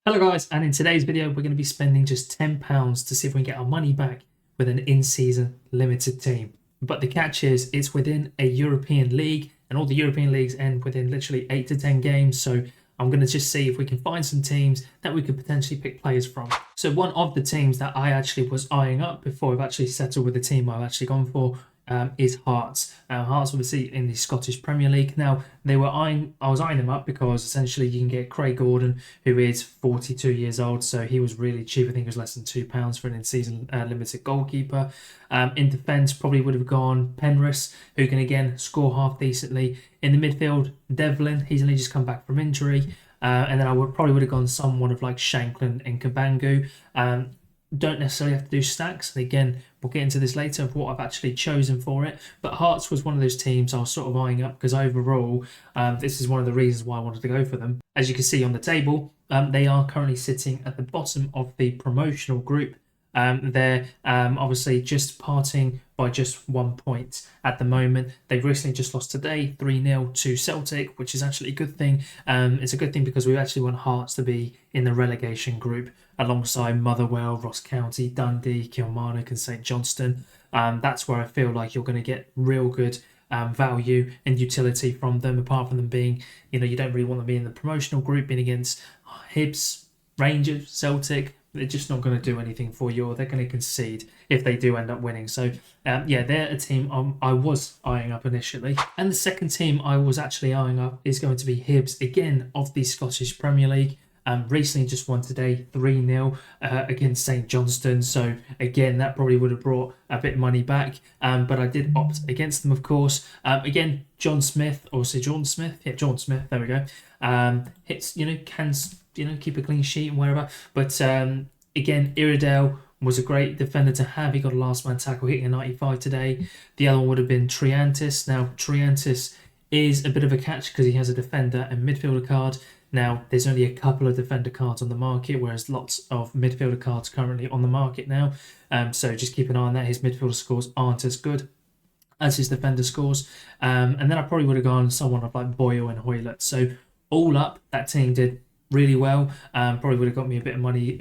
Hello guys, and in today's video we're going to be spending just £10 to see if we can get our money back with an in-season limited team. But the catch is it's within a European league, and all the European leagues end within literally 8 to 10 games, so I'm going to just see if we can find some teams that we could potentially pick players from. So one of the teams that I actually was eyeing up before I've actually settled with the team I've actually gone for is Hearts. Hearts obviously in the Scottish Premier League. Now I was eyeing them up because essentially you can get Craig Gordon, who is 42 years old, so he was really cheap. I think it was less than £2 for an in-season limited goalkeeper. In defence, probably would have gone Penrith, who can again score half decently. In the midfield, Devlin, he's only just come back from injury. And then I probably would have gone someone of like Shankland and Kabangu. Don't necessarily have to do stacks. And again, we'll get into this later of what I've actually chosen for it. But Hearts was one of those teams I was sort of eyeing up because overall, this is one of the reasons why I wanted to go for them. As you can see on the table, they are currently sitting at the bottom of the promotional group. They're obviously just parting by just 1 point at the moment. They've recently just lost today 3-0 to Celtic, which is actually a good thing. It's a good thing because we actually want Hearts to be in the relegation group alongside Motherwell, Ross County, Dundee, Kilmarnock and St Johnstone. That's where I feel like you're going to get real good value and utility from them, apart from them being, you don't really want them to be in the promotional group, being against Hibs, Rangers, Celtic. They're just not going to do anything for you, or they're going to concede if they do end up winning. So, yeah, they're a team I was eyeing up initially. And the second team I was actually eyeing up is going to be Hibs, again, of the Scottish Premier League. Recently just won today 3-0 against St Johnstone. So, again, that probably would have brought a bit of money back. But I did opt against them, of course. Again, John Smith, Yeah, John Smith, there we go. Hits, can keep a clean sheet and wherever. But again, Iredale was a great defender to have. He got a last man tackle, hitting a 95 today. The other one would have been Triantis. Now, Triantis is a bit of a catch because he has a defender and midfielder card. Now, there's only a couple of defender cards on the market, whereas lots of midfielder cards currently on the market now. So just keep an eye on that. His midfielder scores aren't as good as his defender scores. And then I probably would have gone someone of like Boyle and Hoylett. So all up, that team did really well. Probably would have got me a bit of money,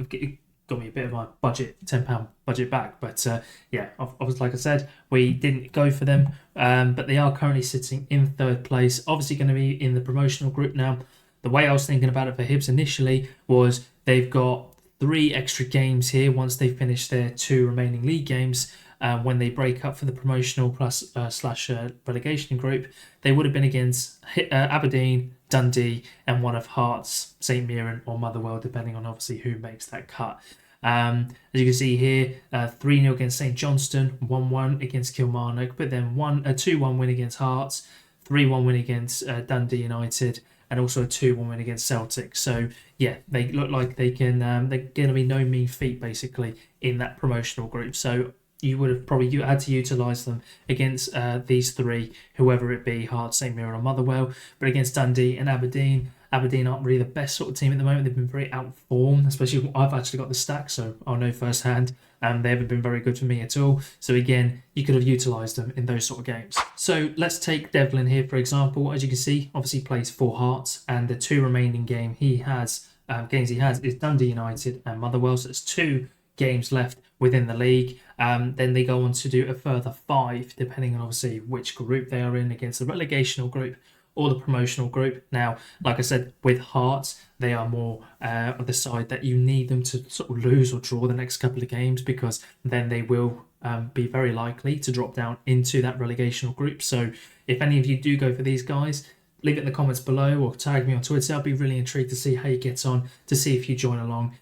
got me a bit of my budget, £10 budget back. But yeah, obviously, like I said, we didn't go for them. But they are currently sitting in third place. Obviously going to be in the promotional group now. The way I was thinking about it for Hibs initially was they've got 3 extra games here once they finish their 2 remaining league games. When they break up for the promotional plus slash relegation group, they would have been against Aberdeen, Dundee, and one of Hearts, St Mirren or Motherwell, depending on obviously who makes that cut. As you can see here, 3-0 against St Johnstone, 1-1 against Kilmarnock, but then a 2-1 win against Hearts, 3-1 win against Dundee United, and also a 2-1 win against Celtic. So yeah, they look like they can. They're going to be no mean feat basically in that promotional group. So you would have probably had to utilise them against these 3, whoever it be, Hearts, St Mirren or Motherwell. But against Dundee and Aberdeen aren't really the best sort of team at the moment. They've been very outformed, especially I've actually got the stack, so I'll know firsthand. They haven't been very good for me at all. So again, you could have utilised them in those sort of games. So let's take Devlin here, for example. As you can see, obviously plays for Hearts, and the 2 remaining games he has is Dundee United and Motherwell. So there's 2 games left within the league. Then they go on to do a further 5, depending on obviously which group they are in, against the relegational group or the promotional group. Now, like I said, with Hearts, they are more of the side that you need them to sort of lose or draw the next couple of games, because then they will be very likely to drop down into that relegational group. So if any of you do go for these guys, leave it in the comments below or tag me on Twitter. I'll be really intrigued to see how you get on, to see if you join along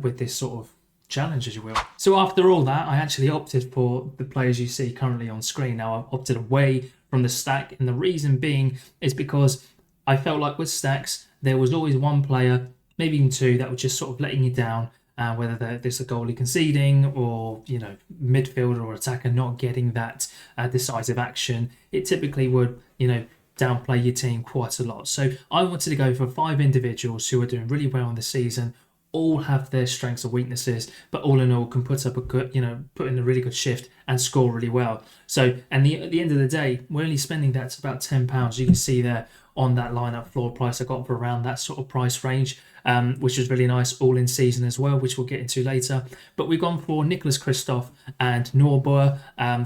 with this sort of challenge, as you will. So after all that, I actually opted for the players you see currently on screen. Now I've opted away from the stack, and the reason being is because I felt like with stacks there was always one player, maybe even 2, that were just sort of letting you down, whether there's a goalie conceding or midfielder or attacker not getting that decisive action. It typically would downplay your team quite a lot. So I wanted to go for 5 individuals who are doing really well in the season, all have their strengths and weaknesses, but all in all can put up a good, put in a really good shift and score really well. So, and at the end of the day, we're only spending that's about £10. You can see there on that lineup floor price. I got for around that sort of price range, which was really nice, all in season as well, which we'll get into later. But we've gone for Nicholas Kristoff and Norbauer,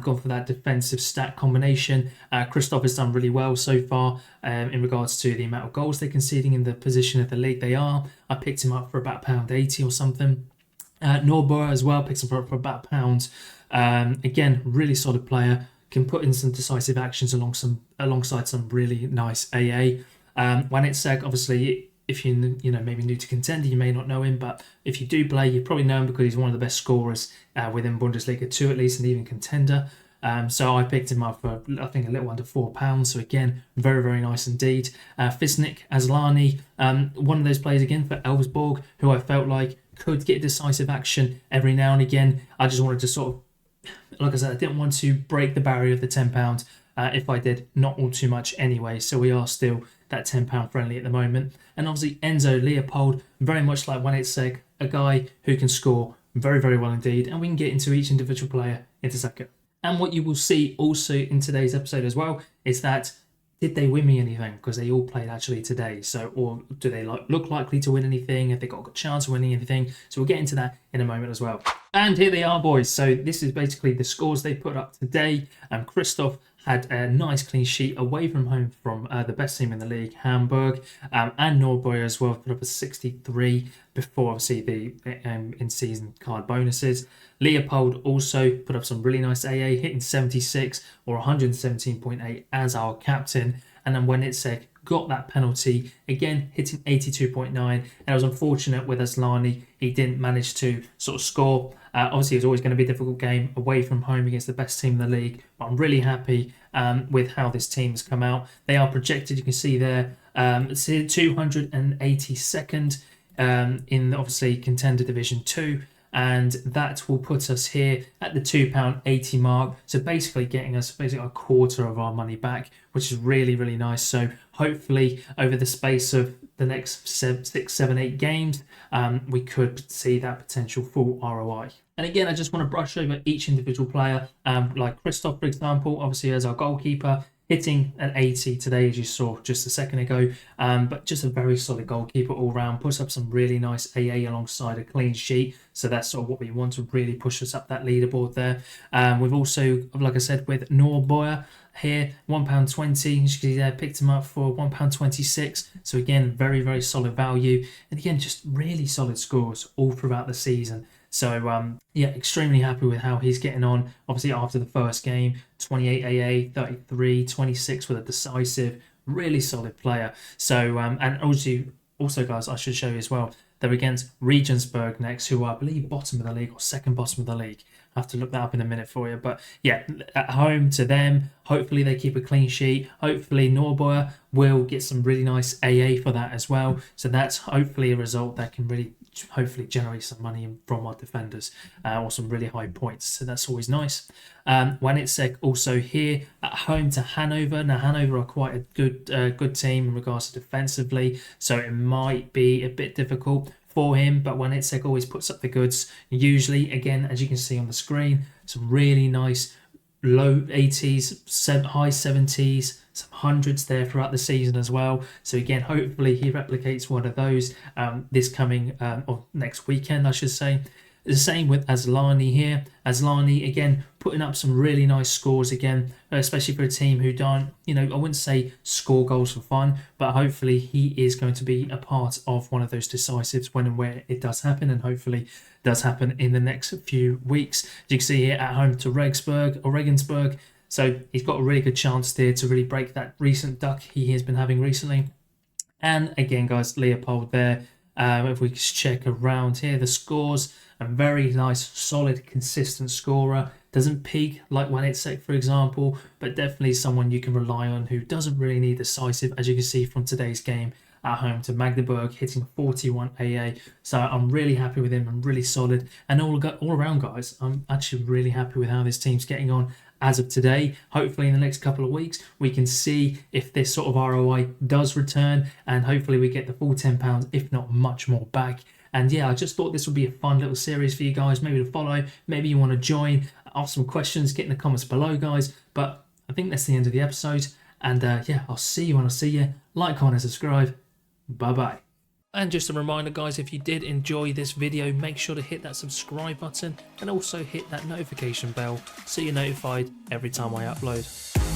gone for that defensive stat combination. Kristoff has done really well so far in regards to the amount of goals they're conceding in the position of the league they are. I picked him up for about £1.80 or something. Norbauer as well, picked him up for about £1. Again, really solid player. Can put in some decisive actions alongside some really nice AA. Wanitsek, obviously, if you know maybe new to contender, you may not know him, but if you do play, you probably know him because he's one of the best scorers within Bundesliga 2 at least, and even contender. So I picked him up for, I think, a little under £4. So again, very, very nice indeed. Fisnik Asllani, one of those players again for Elfsborg, who I felt like could get decisive action every now and again. I just wanted to sort of, like I said, I didn't want to break the barrier of the £10. If I did, not all too much anyway. So we are still that £10 friendly at the moment. And obviously Enzo Leopold, very much like Wanitsek, a guy who can score very, very well indeed. And we can get into each individual player in a second. And what you will see also in today's episode as well is that, did they win me anything? Because they all played actually today. So, or do they look likely to win anything? Have they got a chance of winning anything? So we'll get into that in a moment as well. And here they are, boys. So this is basically the scores they put up today. Kristoff had a nice clean sheet away from home from the best team in the league, Hamburg, and Norbauer as well, put up a 63 before obviously the in-season card bonuses. Leopold also put up some really nice AA, hitting 76 or 117.8 as our captain. And then Wanitsek got that penalty, again hitting 82.9. And it was unfortunate with Asllani, he didn't manage to sort of score. Obviously, it was always going to be a difficult game away from home against the best team in the league. But I'm really happy with how this team's come out. They are projected, you can see there, 282nd in obviously Contender Division 2. And that will put us here at the £2.80 mark. So basically getting us basically a quarter of our money back, which is really, really nice. So hopefully over the space of the next 6, 7, 8 games, we could see that potential full ROI. And again, I just want to brush over each individual player, like Kristoff, for example, obviously as our goalkeeper, hitting an 80 today, as you saw just a second ago, but just a very solid goalkeeper all round. Puts up some really nice AA alongside a clean sheet, so that's sort of what we want to really push us up that leaderboard there. We've also, like I said, with Norbauer here, £1.20, as you can see there, picked him up for £1.26. So again, very, very solid value, and again, just really solid scores all throughout the season. So yeah, extremely happy with how he's getting on. Obviously after the first game, 28 AA, 33, 26 with a decisive, really solid player. So and also guys, I should show you as well, they're against Regensburg next, who are, I believe, bottom of the league or second bottom of the league. I have to look that up in a minute for you. But yeah, at home to them, hopefully they keep a clean sheet. Hopefully Norbauer will get some really nice AA for that as well. So that's hopefully a result that can really hopefully generate some money from our defenders or some really high points. So that's always nice. Wanitsek also here at home to Hanover. Now Hanover are quite a good team in regards to defensively, so it might be a bit difficult for him, but Wanitsek always puts up the goods. Usually, again, as you can see on the screen, some really nice low 80s, high 70s, some hundreds there throughout the season as well. So again, hopefully he replicates one of those this coming or next weekend, I should say. The same with Asllani here. Asllani, again, putting up some really nice scores again, especially for a team who don't, I wouldn't say score goals for fun, but hopefully he is going to be a part of one of those decisives when and where it does happen, and hopefully does happen in the next few weeks. As you can see here, at home to Regensburg. So he's got a really good chance there to really break that recent duck he has been having recently. And again, guys, Leopold there. If we check around here, the scores, a very nice, solid, consistent scorer. Doesn't peak like Wanitsek, for example, but definitely someone you can rely on who doesn't really need decisive, as you can see from today's game at home to Magdeburg, hitting 41 AA. So I'm really happy with him. I'm really solid. And all around, guys, I'm actually really happy with how this team's getting on as of today. Hopefully in the next couple of weeks, we can see if this sort of ROI does return, and hopefully we get the full £10, if not much more back. And yeah, I just thought this would be a fun little series for you guys, maybe to follow. Maybe you want to join, ask some questions, get in the comments below, guys. But I think that's the end of the episode. And yeah, I'll see you when I see you. Like, comment, and subscribe. Bye bye. And just a reminder, guys, if you did enjoy this video, make sure to hit that subscribe button and also hit that notification bell so you're notified every time I upload.